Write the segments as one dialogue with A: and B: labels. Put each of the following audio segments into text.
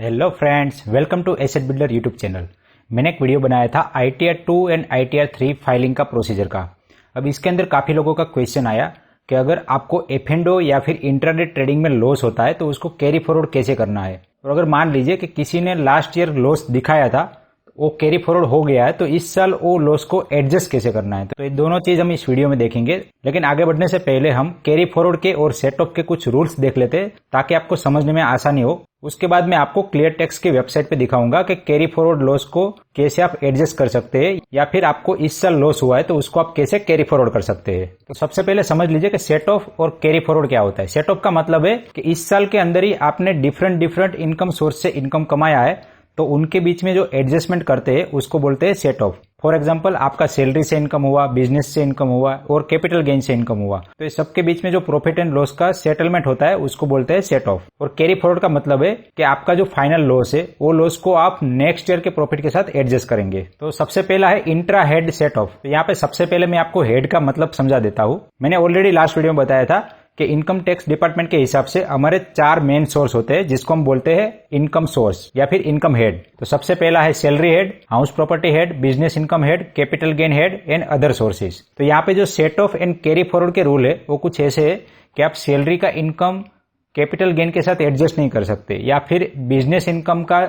A: Hello friends, welcome to asset builder YouTube channel. मैंने एक video बनाया था ITR 2 एंड ITR 3 फाइलिंग का प्रोसीजर का। अब इसके अंदर काफ़ी लोगों का क्वेश्चन आया कि अगर आपको F&O या फिर इंट्राडे ट्रेडिंग में लॉस होता है तो उसको कैरी फॉरवर्ड कैसे करना है। और अगर मान लीजिए कि किसी ने लास्ट ईयर लॉस दिखाया था, वो कैरी फॉरवर्ड हो गया है, तो इस साल वो लॉस को एडजस्ट कैसे करना है। तो ये दोनों चीज हम इस वीडियो में देखेंगे। लेकिन आगे बढ़ने से पहले हम कैरी फॉरवर्ड के और सेट ऑफ के कुछ रूल्स देख लेते हैं ताकि आपको समझने में आसानी हो। उसके बाद मैं आपको क्लियर टेक्स्ट की वेबसाइट पे दिखाऊंगा कि कैरी फॉरवर्ड लॉस को कैसे आप एडजस्ट कर सकते हैं, या फिर आपको इस साल लॉस हुआ है तो उसको आप कैसे कैरी फॉरवर्ड कर सकते हैं। तो सबसे पहले समझ लीजिए कि सेट ऑफ और कैरी फॉरवर्ड क्या होता है। सेट ऑफ का मतलब है कि इस साल के अंदर ही आपने डिफरेंट इनकम सोर्स से इनकम कमाया है, तो उनके बीच में जो एडजस्टमेंट करते हैं उसको बोलते हैं सेट ऑफ। फॉर एग्जांपल, आपका सैलरी से इनकम हुआ, बिजनेस से इनकम हुआ और कैपिटल गेन से इनकम हुआ, तो इस सबके बीच में जो प्रॉफिट एंड लॉस का सेटलमेंट होता है उसको बोलते हैं सेट ऑफ। और कैरी फॉरवर्ड का मतलब है कि आपका जो फाइनल लॉस है वो लॉस को आप नेक्स्ट ईयर के प्रॉफिट के साथ एडजस्ट करेंगे। तो सबसे पहला है इंट्रा हेड सेट ऑफ। तो यहाँ पे सबसे पहले मैं आपको हेड का मतलब समझा देता हूँ। मैंने ऑलरेडी लास्ट वीडियो में बताया था कि इनकम टैक्स डिपार्टमेंट के हिसाब से हमारे 4 मेन सोर्स होते हैं जिसको हम बोलते हैं इनकम सोर्स या फिर इनकम हेड। तो सबसे पहला है salary head, house property head, business income head, capital gain head and other sources. तो यहाँ पे जो set of and carry forward के रूल है वो कुछ ऐसे है कि आप सैलरी का इनकम कैपिटल गेन के साथ एडजस्ट नहीं कर सकते, या फिर बिजनेस इनकम का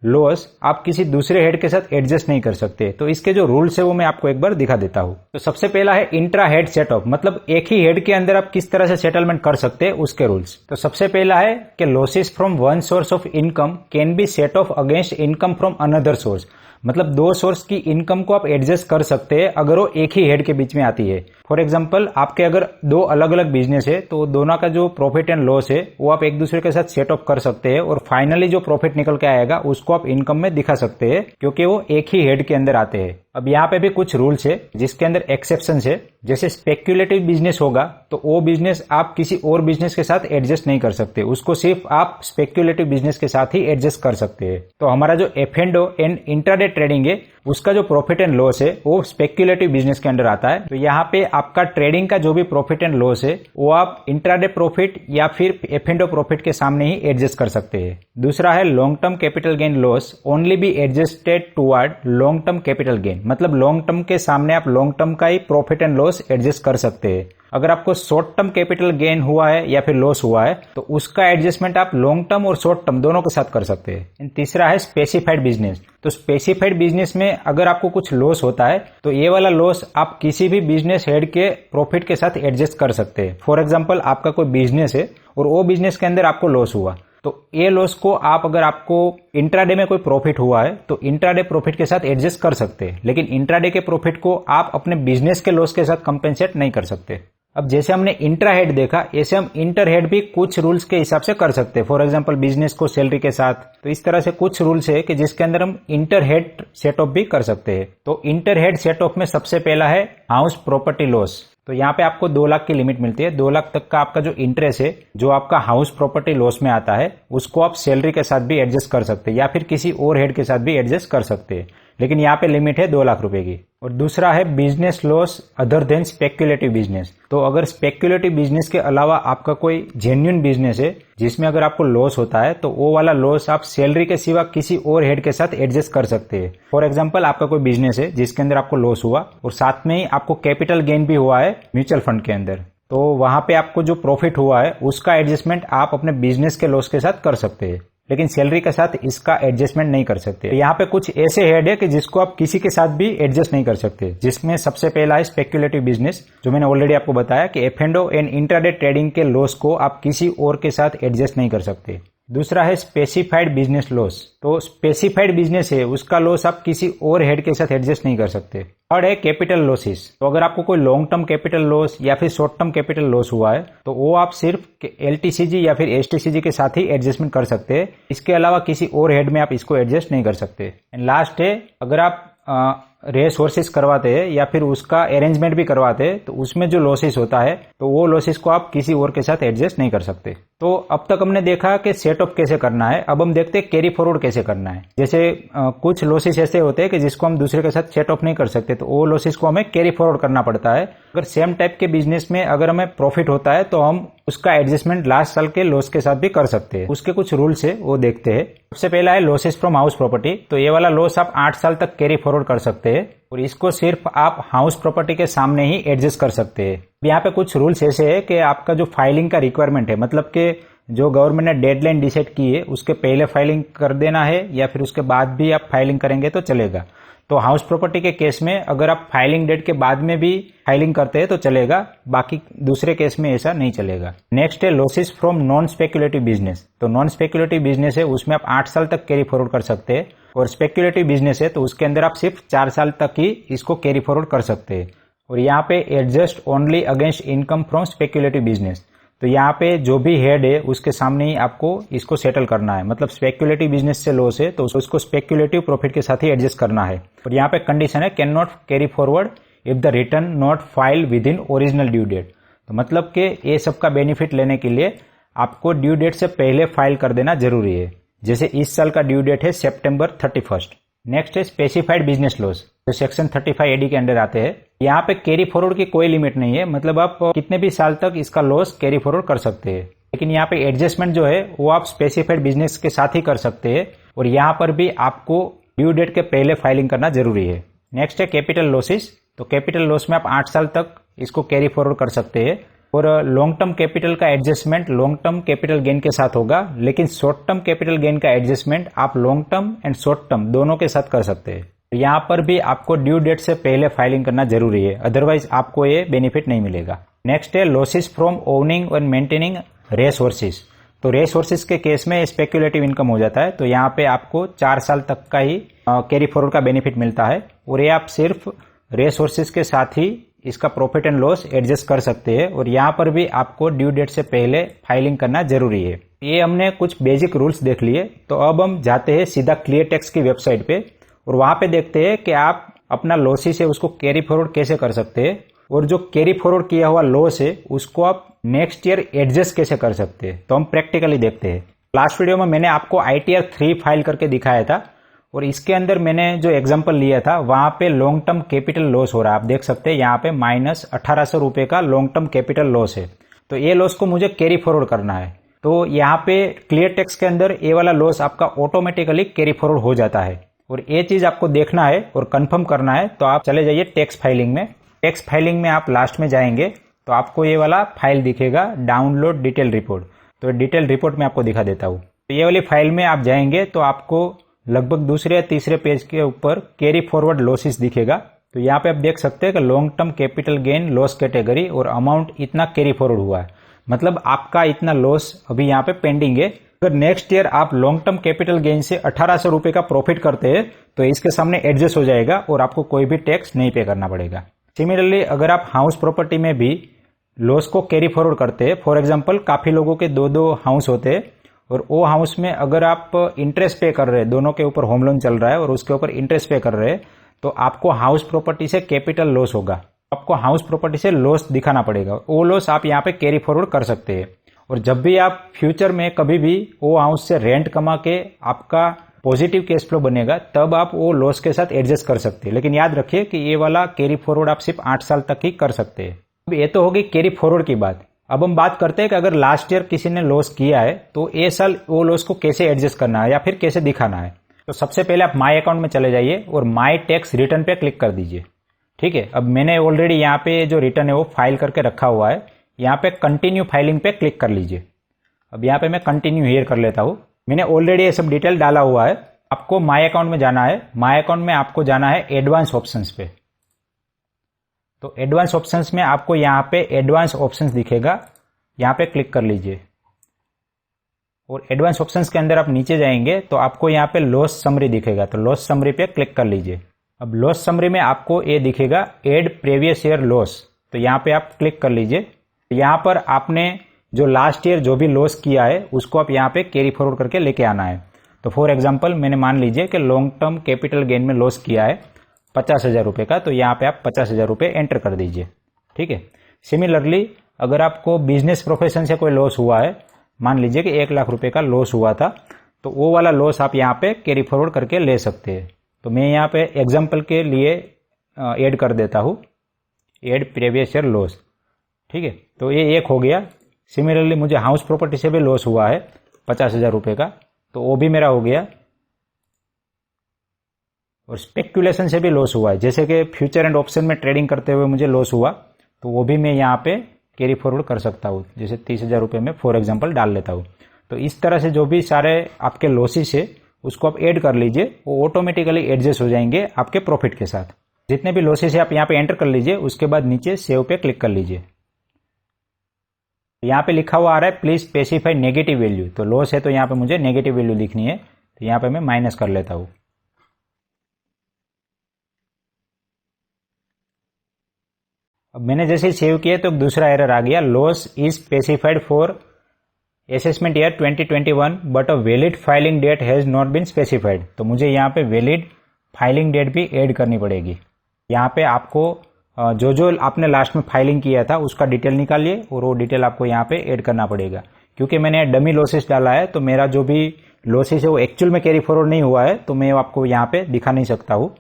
A: लॉस आप किसी दूसरे हेड के साथ एडजस्ट नहीं कर सकते। तो इसके जो रूल्स है वो मैं आपको एक बार दिखा देता हूं। तो सबसे पहला है इंट्रा हेड सेट ऑफ, मतलब एक ही हेड के अंदर आप किस तरह से सेटलमेंट कर सकते हैं उसके रूल्स। तो सबसे पहला है कि losses from one source of income can be set of against income from another source. मतलब दो सोर्स की इनकम को आप एडजस्ट कर सकते हैं अगर वो एक ही हेड के बीच में आती है। फॉर एग्जांपल, आपके अगर 2 अलग अलग बिजनेस है तो दोनों का जो प्रॉफिट एंड लॉस है वो आप एक दूसरे के साथ सेट ऑफ कर सकते हैं, और फाइनली जो प्रॉफिट निकल के आएगा उसको आप इनकम में दिखा सकते हैं क्योंकि वो एक ही हेड के अंदर आते हैं। अब यहाँ पे भी कुछ रूल्स है जिसके अंदर एक्सेप्शन है। जैसे स्पेक्यूलेटिव बिजनेस होगा तो वो बिजनेस आप किसी और बिजनेस के साथ एडजस्ट नहीं कर सकते, उसको सिर्फ आप स्पेक्यूलेटिव बिजनेस के साथ ही एडजस्ट कर सकते हैं। तो हमारा जो F&O एंड इंट्राडे ट्रेडिंग है उसका जो प्रॉफिट एंड लॉस है वो स्पेक्यूलेटिव बिजनेस के अंडर आता है। तो यहाँ पे आपका ट्रेडिंग का जो भी प्रॉफिट एंड लॉस है वो आप इंट्राडे प्रॉफिट या फिर F&O प्रॉफिट के सामने ही एडजस्ट कर सकते हैं। दूसरा है long term capital gain loss only be adjusted toward long term capital gain, मतलब लॉन्ग टर्म के सामने आप लॉन्ग टर्म का ही प्रॉफिट एंड लॉस एडजस्ट कर सकते हैं। अगर आपको शॉर्ट टर्म कैपिटल गेन हुआ है या फिर लॉस हुआ है तो उसका एडजस्टमेंट आप लॉन्ग टर्म और शॉर्ट टर्म दोनों के साथ कर सकते हैं। तीसरा है स्पेसिफाइड बिजनेस। तो स्पेसिफाइड बिजनेस में अगर आपको कुछ लॉस होता है तो ये वाला लॉस आप किसी भी बिजनेस हेड के प्रॉफिट के साथ एडजस्ट कर सकते हैं। फॉर एग्जाम्पल, आपका कोई बिजनेस है और वो बिजनेस के अंदर आपको लॉस हुआ, तो ये लॉस को आप, अगर आपको इंट्राडे में कोई प्रॉफिट हुआ है तो इंट्राडे प्रॉफिट के साथ एडजस्ट कर सकते हैं, लेकिन इंट्राडे के प्रॉफिट को आप अपने बिजनेस के लॉस के साथ कंपेंसेट नहीं कर सकते। अब जैसे हमने इंट्रा हेड देखा, ऐसे हम इंटर हेड भी कुछ रूल्स के हिसाब से कर सकते हैं। फॉर एग्जांपल, बिजनेस को सैलरी के साथ, तो इस तरह से कुछ रूल्स है कि जिसके अंदर हम इंटर हेड सेट ऑफ भी कर सकते हैं। तो इंटर हेड सेट ऑफ में सबसे पहला है हाउस प्रॉपर्टी लॉस। तो यहाँ पे आपको 2 लाख की लिमिट मिलती है। 2 लाख तक का आपका जो इंटरेस्ट है जो आपका हाउस प्रॉपर्टी लॉस में आता है उसको आप सैलरी के साथ भी एडजस्ट कर सकते हैं या फिर किसी और हेड के साथ भी एडजस्ट कर सकते हैं, लेकिन यहाँ पे लिमिट है 2 लाख रुपए की। और दूसरा है business loss other than speculative business. तो अगर स्पेक्यूलेटिव बिजनेस के अलावा आपका कोई जेन्युइन बिजनेस है जिसमें अगर आपको लॉस होता है तो वो वाला लॉस आप सैलरी के सिवा किसी और हेड के साथ एडजस्ट कर सकते हैं। फॉर एग्जांपल, आपका कोई बिजनेस है जिसके अंदर आपको लॉस हुआ और साथ में ही आपको कैपिटल गेन भी हुआ है म्यूचुअल फंड के अंदर, तो वहां पे आपको जो प्रॉफिट हुआ है उसका एडजस्टमेंट आप अपने बिजनेस के लॉस के साथ कर सकते हैं, लेकिन सैलरी के साथ इसका एडजस्टमेंट नहीं कर सकते। तो यहाँ पे कुछ ऐसे हेड है कि जिसको आप किसी के साथ भी एडजस्ट नहीं कर सकते, जिसमें सबसे पहला है स्पेक्यूलेटिव बिजनेस, जो मैंने ऑलरेडी आपको बताया कि F&O एंड इंट्राडे ट्रेडिंग के लॉस को आप किसी और के साथ एडजस्ट नहीं कर सकते। दूसरा है स्पेसिफाइड बिजनेस लॉस। तो स्पेसिफाइड बिजनेस है उसका लॉस आप किसी और हेड के साथ एडजस्ट नहीं कर सकते। थर्ड है कैपिटल लॉसेस। तो अगर आपको कोई लॉन्ग टर्म कैपिटल लॉस या फिर शॉर्ट टर्म कैपिटल लॉस हुआ है तो वो आप सिर्फ LTCG या फिर STCG के साथ ही एडजस्टमेंट कर सकते हैं, इसके अलावा किसी और हेड में आप इसको एडजस्ट नहीं कर सकते। एंड लास्ट है, अगर आप रिसोर्सेज करवाते हैं या फिर उसका अरेंजमेंट भी करवाते हैं तो उसमें जो लॉसेस होता है तो वो लॉसेस को आप किसी और के साथ एडजस्ट नहीं कर सकते। तो अब तक हमने देखा कि सेट ऑफ कैसे करना है, अब हम देखते हैं कैरी फॉरवर्ड कैसे करना है। जैसे कुछ लॉसेस ऐसे होते हैं कि जिसको हम दूसरे के साथ सेट ऑफ नहीं कर सकते, तो वो लॉसेस को हमें कैरी फॉरवर्ड करना पड़ता है। अगर सेम टाइप के बिजनेस में अगर हमें प्रॉफिट होता है तो हम उसका एडजस्टमेंट लास्ट साल के लॉस के साथ भी कर सकते हैं। उसके कुछ रूल्स है वो देखते हैं। सबसे पहला है लॉसेस फ्रॉम हाउस प्रॉपर्टी। तो ये वाला लॉस आप 8 साल तक कैरी फॉरवर्ड कर सकते हैं और इसको सिर्फ आप हाउस प्रॉपर्टी के सामने ही एडजस्ट कर सकते हैं। यहाँ पे कुछ रूल्स ऐसे है कि आपका जो फाइलिंग का रिक्वायरमेंट है, मतलब कि जो गवर्नमेंट ने डेडलाइन डिसाइड की है उसके पहले फाइलिंग कर देना है या फिर उसके बाद भी आप फाइलिंग करेंगे तो चलेगा। तो हाउस प्रॉपर्टी के केस में अगर आप फाइलिंग डेट के बाद में भी फाइलिंग करते हैं तो चलेगा, बाकी दूसरे केस में ऐसा नहीं चलेगा। नेक्स्ट है losses from non speculative business. तो नॉन स्पेक्युलेटिव बिजनेस है उसमें आप 8 साल तक कैरी फॉरवर्ड कर सकते हैं और स्पेक्युलेटिव बिजनेस है तो उसके अंदर आप सिर्फ 4 साल तक ही इसको कैरी फॉरवर्ड कर सकते हैं। और यहाँ पे adjust only against income from speculative business. तो यहाँ पे जो भी हेड है उसके सामने ही आपको इसको सेटल करना है। मतलब स्पेक्युलेटिव बिजनेस से लॉस है तो उसको स्पेक्युलेटिव प्रॉफिट के साथ ही एडजस्ट करना है। और यहाँ पे कंडीशन है can not carry forward if the return not file within original due date. तो मतलब कि ये सब का बेनिफिट लेने के लिए आपको ड्यू डेट से पहले फाइल कर देना जरूरी है। जैसे इस साल का ड्यू डेट है सितंबर 31। नेक्स्ट है स्पेसिफाइड बिजनेस लॉस, जो सेक्शन 35 एडी के अंडर आते हैं। यहाँ पे कैरी फॉरवर्ड की कोई लिमिट नहीं है, मतलब आप कितने भी साल तक इसका लॉस कैरी फॉरवर्ड कर सकते हैं। लेकिन यहाँ पे एडजस्टमेंट जो है वो आप स्पेसिफाइड बिजनेस के साथ ही कर सकते हैं और यहाँ पर भी आपको ड्यू डेट के पहले फाइलिंग करना जरूरी है। नेक्स्ट है कैपिटल लॉसेस। तो कैपिटल लॉस में आप 8 साल तक इसको कैरी फॉरवर्ड कर सकते हैं और लॉन्ग टर्म कैपिटल का adjustment long term capital gain के साथ होगा, लेकिन शॉर्ट टर्म कैपिटल गेन का एडजस्टमेंट आप long term and short term दोनों के साथ कर सकते हैं। यहाँ पर भी आपको ड्यू डेट से पहले फाइलिंग करना जरूरी है, अदरवाइज आपको ये बेनिफिट नहीं मिलेगा। नेक्स्ट है लॉसेस फ्रॉम ओनिंग और मेंटेनिंग रिसोर्सेज। तो रिसोर्सेज के केस में स्पेक्युलेटिव इनकम हो जाता है, तो यहाँ पे आपको 4 साल तक का ही कैरी फॉरवर्ड का बेनिफिट मिलता है और ये आप सिर्फ रिसोर्सेज के साथ ही इसका प्रॉफिट एंड लॉस एडजस्ट कर सकते हैं और यहाँ पर भी आपको ड्यू डेट से पहले फाइलिंग करना जरूरी है। ये हमने कुछ बेसिक रूल्स देख लिए, तो अब हम जाते हैं सीधा क्लियर टैक्स की वेबसाइट पे और वहां पे देखते हैं कि आप अपना लॉसेस है उसको कैरी फॉरवर्ड कैसे कर सकते हैं और जो कैरी फॉरवर्ड किया हुआ लॉस है उसको आप नेक्स्ट ईयर एडजस्ट कैसे कर सकते हैं। तो हम प्रैक्टिकली देखते हैं। लास्ट वीडियो में मैंने आपको ITR 3 फाइल करके दिखाया था और इसके अंदर मैंने जो एग्जांपल लिया था वहां पे लॉन्ग टर्म कैपिटल लॉस हो रहा है। आप देख सकते हैं यहाँ पे -1800 रुपए का लॉन्ग टर्म कैपिटल लॉस है। तो ये लॉस को मुझे कैरी फॉरवर्ड करना है। तो यहाँ पे क्लियर टैक्स के अंदर ये वाला लॉस आपका ऑटोमेटिकली कैरी फॉरवर्ड हो जाता है और ये चीज आपको देखना है और कंफर्म करना है। तो आप चले जाइए टैक्स फाइलिंग में। टैक्स फाइलिंग में आप लास्ट में जाएंगे तो आपको ये वाला फाइल दिखेगा, डाउनलोड डिटेल रिपोर्ट। तो डिटेल रिपोर्ट में आपको दिखा देता हूँ। तो ये वाली फाइल में आप जाएंगे तो आपको लगभग दूसरे या तीसरे पेज के ऊपर कैरी फॉरवर्ड लॉसेस दिखेगा। तो यहाँ पे आप देख सकते हैं कि long term capital gain loss category और अमाउंट इतना कैरी फॉरवर्ड हुआ है, मतलब आपका इतना लॉस अभी यहाँ पे पेंडिंग है। अगर नेक्स्ट ईयर आप लॉन्ग टर्म कैपिटल गेन से 1800 रुपए का प्रॉफिट करते हैं तो इसके सामने एडजस्ट हो जाएगा और आपको कोई भी टैक्स नहीं पे करना पड़ेगा। सिमिलरली अगर आप हाउस प्रॉपर्टी में भी लॉस को कैरी फॉरवर्ड करते हैं, फॉर एग्जाम्पल काफी लोगों के 2-2 हाउस होते हैं और वो हाउस में अगर आप इंटरेस्ट पे कर रहे हैं, दोनों के ऊपर होम लोन चल रहा है और उसके ऊपर इंटरेस्ट पे कर रहे हैं, तो आपको हाउस प्रॉपर्टी से कैपिटल लॉस होगा, आपको हाउस प्रॉपर्टी से लॉस दिखाना पड़ेगा। वो लॉस आप यहाँ पे कैरी फॉरवर्ड कर सकते हैं और जब भी आप फ्यूचर में कभी भी वो हाउस से रेंट कमा के आपका पॉजिटिव कैश फ्लो बनेगा तब आप वो लॉस के साथ एडजस्ट कर सकते हैं। लेकिन याद रखिए कि ये वाला कैरी फॉरवर्ड आप सिर्फ 8 साल तक ही कर सकते हैं। अब ये तो होगी कैरी फॉरवर्ड की बात। अब हम बात करते हैं कि अगर लास्ट ईयर किसी ने लॉस किया है तो ये साल वो लॉस को कैसे एडजस्ट करना है या फिर कैसे दिखाना है। तो सबसे पहले आप माई अकाउंट में चले जाइए और माई टैक्स रिटर्न पे क्लिक कर दीजिए। ठीक है, अब मैंने ऑलरेडी यहाँ पे जो रिटर्न है वो फाइल करके रखा हुआ है। यहाँ पे कंटिन्यू फाइलिंग पे क्लिक कर लीजिए। अब यहाँ पे मैं कंटिन्यू हियर कर लेता हूँ। मैंने ऑलरेडी ये सब डिटेल डाला हुआ है। आपको माई अकाउंट में जाना है। माई अकाउंट में आपको जाना है एडवांस ऑप्शंस पे। तो एडवांस ऑप्शंस में आपको यहाँ पे एडवांस ऑप्शंस दिखेगा, यहाँ पे क्लिक कर लीजिए और एडवांस ऑप्शंस के अंदर आप नीचे जाएंगे तो आपको यहाँ पे लॉस समरी दिखेगा। तो लॉस समरी पे क्लिक कर लीजिए। अब लॉस समरी में आपको ये दिखेगा एड प्रीवियस ईयर लॉस। तो यहाँ पे आप क्लिक कर लीजिए। यहाँ पर आपने जो लास्ट ईयर जो भी लॉस किया है उसको आप यहाँ पे कैरी फॉरवर्ड करके लेके आना है। तो फॉर एग्जाम्पल मैंने मान लीजिए कि लॉन्ग टर्म कैपिटल गेन में लॉस किया है 50,000 रुपये का, तो यहाँ पे आप 50,000 रुपये एंटर कर दीजिए। ठीक है। सिमिलरली अगर आपको बिजनेस प्रोफेशन से कोई लॉस हुआ है, मान लीजिए कि 1 लाख रुपए का लॉस हुआ था, तो वो वाला लॉस आप यहाँ पे कैरी फॉरवर्ड करके ले सकते हैं। तो मैं यहाँ पे एग्जाम्पल के लिए ऐड कर देता हूँ, ऐड प्रीवियस ईयर लॉस। ठीक है, तो ये एक हो गया। सिमिलरली मुझे हाउस प्रॉपर्टी से भी लॉस हुआ है 50,000 रुपये का, तो वो भी मेरा हो गया। और स्पेक्यूलेशन से भी लॉस हुआ है, जैसे कि फ्यूचर एंड ऑप्शन में ट्रेडिंग करते हुए मुझे लॉस हुआ, तो वो भी मैं यहाँ पे कैरी फॉरवर्ड कर सकता हूँ। जैसे 30,000 रुपये में फॉर एग्जांपल डाल लेता हूँ। तो इस तरह से जो भी सारे आपके लॉसेस है उसको आप ऐड कर लीजिए, वो ऑटोमेटिकली एडजस्ट हो जाएंगे आपके प्रॉफिट के साथ। जितने भी लॉसेस है आप यहाँ पे एंटर कर लीजिए, उसके बाद नीचे सेव पे क्लिक कर लीजिए। यहाँ पे लिखा हुआ आ रहा है प्लीज स्पेसिफाई नेगेटिव वैल्यू, तो लॉस है तो यहाँ पे मुझे नेगेटिव वैल्यू लिखनी है, तो यहाँ पे मैं माइनस कर लेता हूँ। अब मैंने जैसे सेव किया तो दूसरा एरर आ गया, loss is specified for assessment year 2021 but a valid filing date has not been specified. तो मुझे यहाँ पे वैलिड फाइलिंग डेट भी ऐड करनी पड़ेगी। यहाँ पे आपको जो आपने लास्ट में फाइलिंग किया था उसका डिटेल निकालिए और वो डिटेल आपको यहाँ पे ऐड करना पड़ेगा। क्योंकि मैंने डमी लॉसेस डाला है, तो मेरा जो भी लॉसेस है वो एक्चुअल में कैरी फॉरवर्ड नहीं हुआ है, तो मैं आपको यहाँ पे दिखा नहीं सकता हूँ।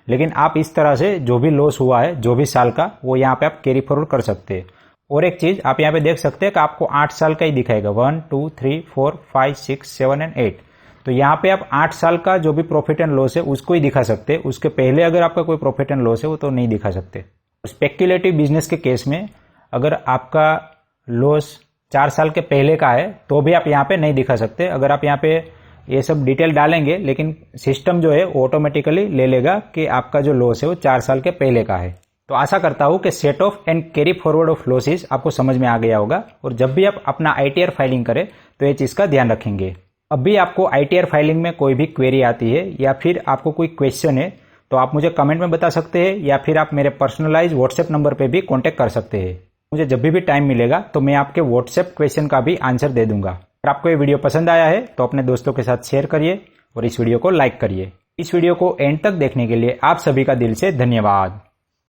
A: लेकिन आप इस तरह से जो भी लॉस हुआ है जो भी साल का, वो यहाँ पे आप कैरी फॉरवर्ड कर सकते हैं। और एक चीज आप यहाँ पे देख सकते हैं कि आपको 8 साल का ही दिखाएगा, 1 2 3 4 5 6 7 एंड 8। तो यहाँ पे आप 8 साल का जो भी प्रॉफिट एंड लॉस है उसको ही दिखा सकते हैं। उसके पहले अगर आपका कोई प्रॉफिट एंड लॉस है वो तो नहीं दिखा सकते। स्पेक्युलेटिव बिजनेस के केस में अगर आपका लॉस 4 साल के पहले का है तो भी आप यहाँ पे नहीं दिखा सकते। अगर आप यहाँ पे ये सब डिटेल डालेंगे, लेकिन सिस्टम जो है ऑटोमेटिकली ले लेगा कि आपका जो लॉस है वो 4 साल के पहले का है। तो आशा करता हूं कि set of and carry forward of losses आपको समझ में आ गया होगा, और जब भी आप अपना ITR फाइलिंग करें तो ये चीज का ध्यान रखेंगे। अब भी आपको ITR फाइलिंग में कोई भी क्वेरी आती है या फिर आपको कोई क्वेश्चन है तो आप मुझे कमेंट में बता सकते हैं, या फिर आप मेरे पर्सनलाइज व्हाट्सएप नंबर पे भी कांटेक्ट कर सकते हैं। मुझे जब भी टाइम मिलेगा तो मैं आपके व्हाट्सएप क्वेश्चन का भी आंसर दे दूंगा। अगर आपको ये वीडियो पसंद आया है तो अपने दोस्तों के साथ शेयर करिए और इस वीडियो को लाइक करिए। इस वीडियो को एंड तक देखने के लिए आप सभी का दिल से धन्यवाद।